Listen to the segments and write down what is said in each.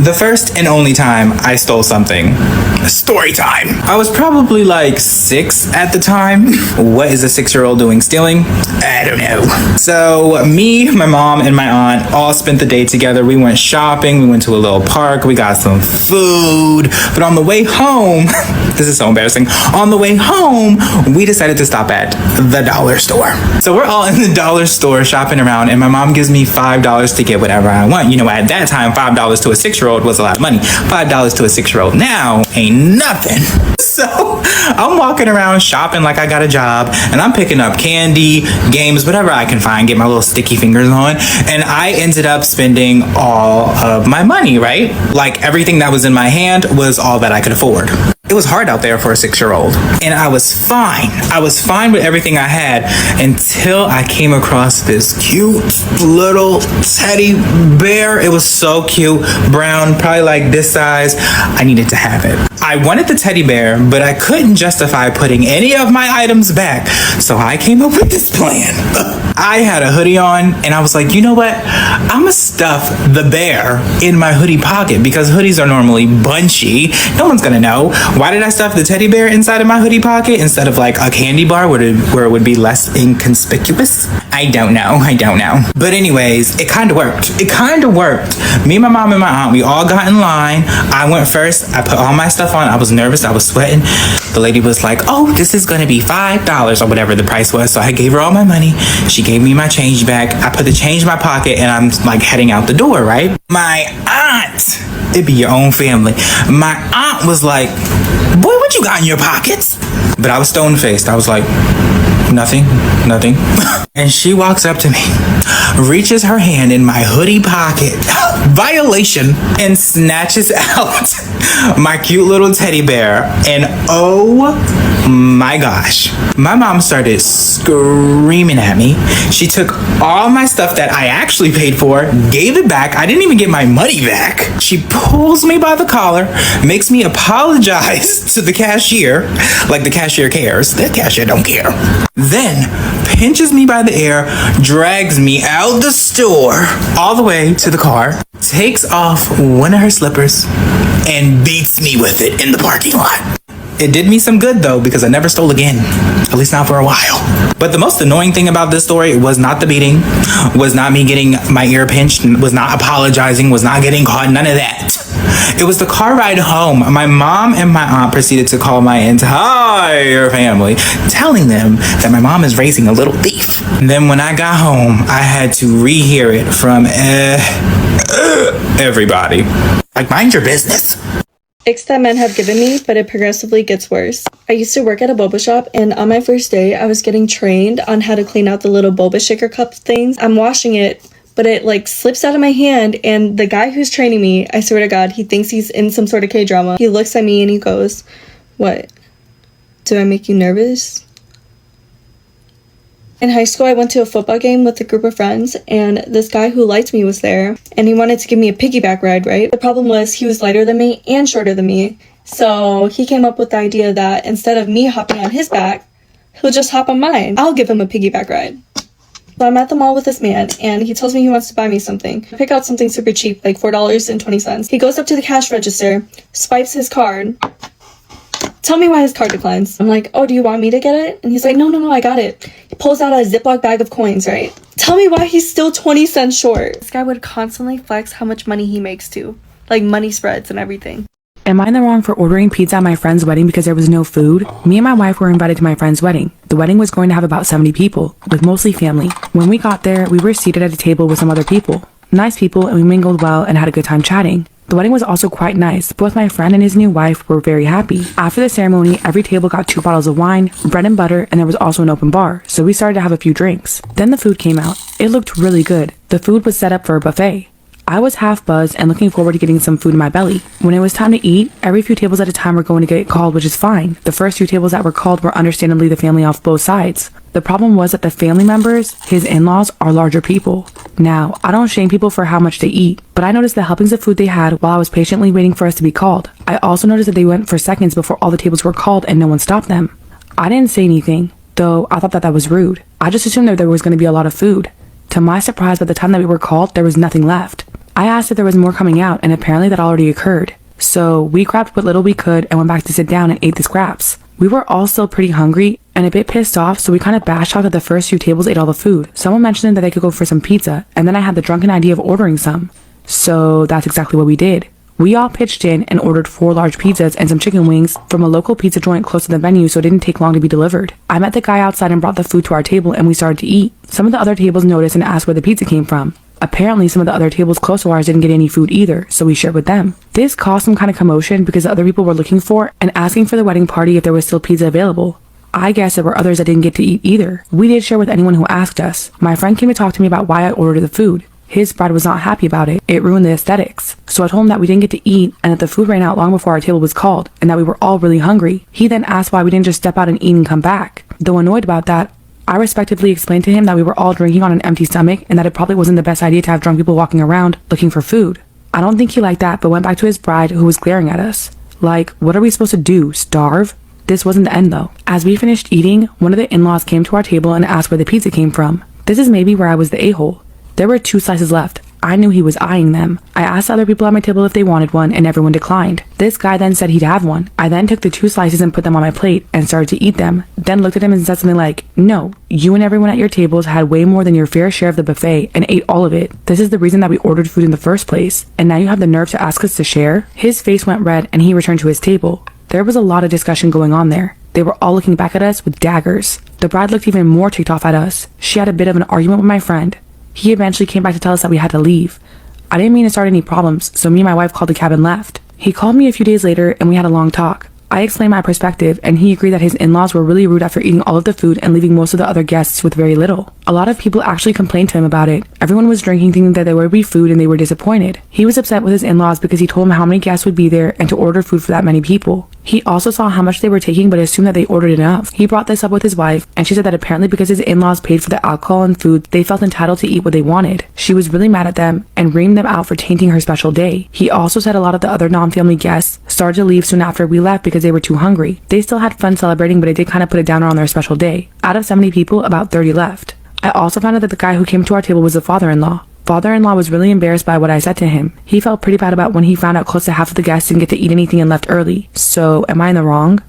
The first and only time I stole something. Story time. I was probably like 6 at the time. What is a 6-year-old doing stealing? I don't know. So me, my mom, and my aunt all spent the day together. We went shopping. We went to a little park. We got some food. But on the way home, this is so embarrassing. On the way home, we decided to stop at the dollar store. So we're all in the dollar store shopping around, and my mom gives me $5 to get whatever I want. You know, at that time, $5 to a 6-year-old was a lot of money. $5 to a 6-year-old now ain't nothing. So I'm walking around shopping like I got a job, and I'm picking up candy, games, whatever I can find, get my little sticky fingers on, and I ended up spending all of my money, right? Like everything that was in my hand was all that I could afford. It was hard out there for a 6-year-old, and I was fine. I was fine with everything I had until I came across this cute little teddy bear. It was so cute, brown, probably like this size. I needed to have it. I wanted the teddy bear, but I couldn't justify putting any of my items back, so I came up with this plan. I had a hoodie on, and I was like, you know what? I'm gonna stuff the bear in my hoodie pocket because hoodies are normally bunchy. No one's gonna know. Why did I stuff the teddy bear inside of my hoodie pocket instead of like a candy bar where it would be less inconspicuous? I don't know. But anyways, it kind of worked. Me, my mom, and my aunt, we all got in line. I went first. I put all my stuff on. I was nervous. I was sweating. The lady was like, oh, this is going to be $5 or whatever the price was. So I gave her all my money. She gave me my change back. I put the change in my pocket, and I'm like heading out the door, right? My aunt, it'd be your own family. My aunt was like, boy, what you got in your pockets? But I was stone-faced. I was like, nothing. And she walks up to me, reaches her hand in my hoodie pocket, violation, and snatches out my cute little teddy bear. And oh my gosh, my mom started screaming at me. She took all my stuff that I actually paid for, gave it back. I didn't even get my money back. She pulls me by the collar, makes me apologize to the cashier, like the cashier cares. The cashier don't care. Then pinches me by the ear, drags me out the store all the way to the car, takes off one of her slippers, and beats me with it in the parking lot. It did me some good though, because I never stole again, at least not for a while. But the most annoying thing about this story was not the beating, was not me getting my ear pinched, was not apologizing, was not getting caught, none of that. It was the car ride home. My mom and my aunt proceeded to call my entire family, telling them that my mom is raising a little thief. And then when I got home, I had to rehear it from everybody. Like, mind your business. Icks that men have given me, but it progressively gets worse. I used to work at a boba shop, and on my first day, I was getting trained on how to clean out the little boba shaker cup things. I'm washing it, but it like slips out of my hand, and the guy who's training me, I swear to God, he thinks he's in some sort of K-drama. He looks at me and he goes, "What? Do I make you nervous?" In high school, I went to a football game with a group of friends, and this guy who liked me was there, and he wanted to give me a piggyback ride, right? The problem was he was lighter than me and shorter than me, so he came up with the idea that instead of me hopping on his back, he'll just hop on mine. I'll give him a piggyback ride. So I'm at the mall with this man, and he tells me he wants to buy me something. I pick out something super cheap, like $4.20. He goes up to the cash register, swipes his card. Tell me why his card declines. I'm like, oh, do you want me to get it? And he's like, no, I got it. He pulls out a Ziploc bag of coins, right? Tell me why he's still 20 cents short. This guy would constantly flex how much money he makes too. Like money spreads and everything. Am I in the wrong for ordering pizza at my friend's wedding because there was no food? Me and my wife were invited to my friend's wedding. The wedding was going to have about 70 people, with mostly family. When we got there, we were seated at a table with some other people. Nice people, and we mingled well and had a good time chatting. The wedding was also quite nice. Both my friend and his new wife were very happy. After the ceremony, every table got 2 bottles of wine, bread and butter, and there was also an open bar, so we started to have a few drinks. Then the food came out. It looked really good. The food was set up for a buffet. I was half buzzed and looking forward to getting some food in my belly. When it was time to eat, every few tables at a time were going to get called, which is fine. The first 2 tables that were called were understandably the family off both sides. The problem was that the family members, his in-laws, are larger people. Now, I don't shame people for how much they eat, but I noticed the helpings of food they had while I was patiently waiting for us to be called. I also noticed that they went for seconds before all the tables were called and no one stopped them. I didn't say anything, though I thought that was rude. I just assumed that there was going to be a lot of food. To my surprise, by the time that we were called, there was nothing left. I asked if there was more coming out, and apparently that already occurred. So we grabbed what little we could and went back to sit down and ate the scraps. We were all still pretty hungry and a bit pissed off, so we kind of bash talked that the first few tables ate all the food. Someone mentioned that they could go for some pizza, and then I had the drunken idea of ordering some. So that's exactly what we did. We all pitched in and ordered 4 large pizzas and some chicken wings from a local pizza joint close to the venue, so it didn't take long to be delivered. I met the guy outside and brought the food to our table, and we started to eat. Some of the other tables noticed and asked where the pizza came from. Apparently, some of the other tables close to ours didn't get any food either, so we shared with them. This caused some kind of commotion because the other people were looking for and asking for the wedding party if there was still pizza available. I guess there were others that didn't get to eat either. We did share with anyone who asked us. My friend came to talk to me about why I ordered the food. His bride was not happy about it. It ruined the aesthetics. So I told him that we didn't get to eat and that the food ran out long before our table was called and that we were all really hungry. He then asked why we didn't just step out and eat and come back. Though annoyed about that, I respectively explained to him that we were all drinking on an empty stomach and that it probably wasn't the best idea to have drunk people walking around looking for food. I don't think he liked that, but went back to his bride, who was glaring at us. Like, what are we supposed to do, starve? This wasn't the end though. As we finished eating, one of the in-laws came to our table and asked where the pizza came from. This is maybe where I was the a-hole. There were 2 slices left. I knew he was eyeing them. I asked other people at my table if they wanted one, and everyone declined. This guy then said he'd have one. I then took the 2 slices and put them on my plate and started to eat them, then looked at him and said something like, "No, you and everyone at your tables had way more than your fair share of the buffet and ate all of it. This is the reason that we ordered food in the first place, and now you have the nerve to ask us to share?" His face went red and he returned to his table. There was a lot of discussion going on there. They were all looking back at us with daggers. The bride looked even more ticked off at us. She had a bit of an argument with my friend. He eventually came back to tell us that we had to leave. I didn't mean to start any problems, so me and my wife called the cab and left. He called me a few days later and we had a long talk. I explained my perspective and he agreed that his in-laws were really rude after eating all of the food and leaving most of the other guests with very little. A lot of people actually complained to him about it. Everyone was drinking thinking that there would be food and they were disappointed. He was upset with his in-laws because he told them how many guests would be there and to order food for that many people. He also saw how much they were taking but assumed that they ordered enough. He brought this up with his wife and she said that apparently because his in-laws paid for the alcohol and food, they felt entitled to eat what they wanted. She was really mad at them and reamed them out for tainting her special day. He also said a lot of the other non-family guests started to leave soon after we left because they were too hungry. They still had fun celebrating, but it did kind of put a downer on their special day. Out of 70 people, about 30 left. I also found out that the guy who came to our table was the father-in-law. Father-in-law was really embarrassed by what I said to him. He felt pretty bad about when he found out close to half of the guests didn't get to eat anything and left early. So, am I in the wrong?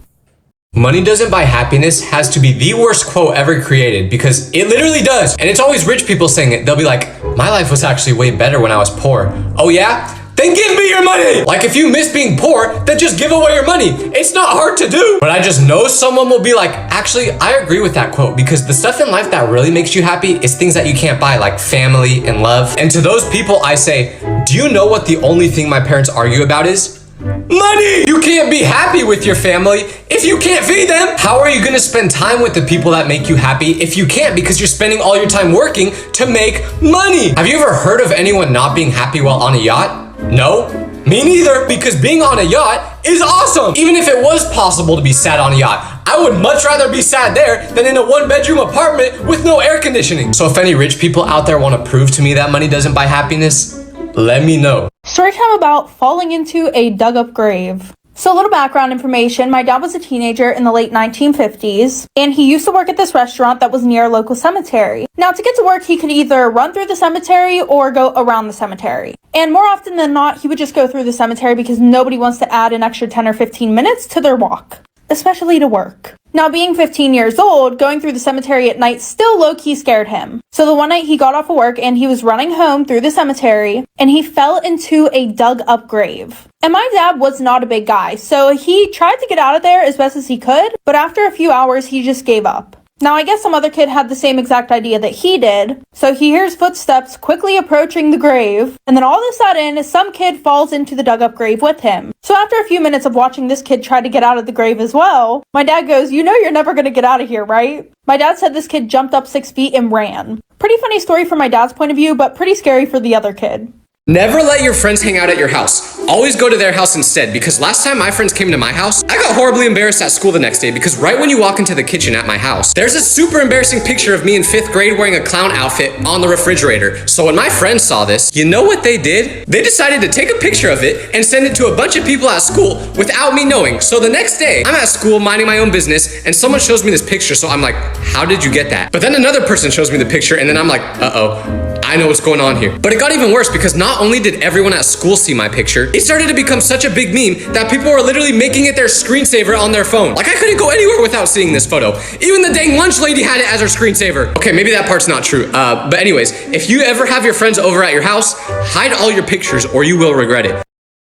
Money doesn't buy happiness has to be the worst quote ever created because it literally does. And it's always rich people saying it. They'll be like, my life was actually way better when I was poor. Oh yeah? Then give me your money! Like if you miss being poor, then just give away your money. It's not hard to do. But I just know someone will be like, actually, I agree with that quote because the stuff in life that really makes you happy is things that you can't buy, like family and love. And to those people, I say, do you know what the only thing my parents argue about is? Money! You can't be happy with your family if you can't feed them. How are you gonna spend time with the people that make you happy if you can't because you're spending all your time working to make money? Have you ever heard of anyone not being happy while on a yacht? No? Me neither, because being on a yacht is awesome. Even if it was possible to be sad on a yacht, I would much rather be sad there than in a 1-bedroom apartment with no air conditioning. So if any rich people out there want to prove to me that money doesn't buy happiness, let me know. Story time about falling into a dug up grave. So a little background information, my dad was a teenager in the late 1950s, and he used to work at this restaurant that was near a local cemetery. Now to get to work, he could either run through the cemetery or go around the cemetery. And more often than not, he would just go through the cemetery because nobody wants to add an extra 10 or 15 minutes to their walk, especially to work. Now, being 15 years old, going through the cemetery at night still low-key scared him. So the one night he got off of work and he was running home through the cemetery and he fell into a dug-up grave. And my dad was not a big guy, so he tried to get out of there as best as he could, but after a few hours, he just gave up. Now, I guess some other kid had the same exact idea that he did, so he hears footsteps quickly approaching the grave, and then all of a sudden, some kid falls into the dug-up grave with him. So after a few minutes of watching this kid try to get out of the grave as well, my dad goes, "You know you're never gonna get out of here, right?" My dad said this kid jumped up 6 feet and ran. Pretty funny story from my dad's point of view, but pretty scary for the other kid. Never let your friends hang out at your house. Always go to their house instead, because last time my friends came to my house, I got horribly embarrassed at school the next day because right when you walk into the kitchen at my house, there's a super embarrassing picture of me in 5th grade wearing a clown outfit on the refrigerator. So when my friends saw this, you know what they did? They decided to take a picture of it and send it to a bunch of people at school without me knowing. So the next day, I'm at school minding my own business and someone shows me this picture. So I'm like, how did you get that? But then another person shows me the picture and then I'm like, uh-oh. I I know what's going on here. But it got even worse because not only did everyone at school see my picture, it started to become such a big meme that people were literally making it their screensaver on their phone. Like I couldn't go anywhere without seeing this photo. Even the dang lunch lady had it as her screensaver. Okay, maybe that part's not true. But anyways, if you ever have your friends over at your house, hide all your pictures or you will regret it.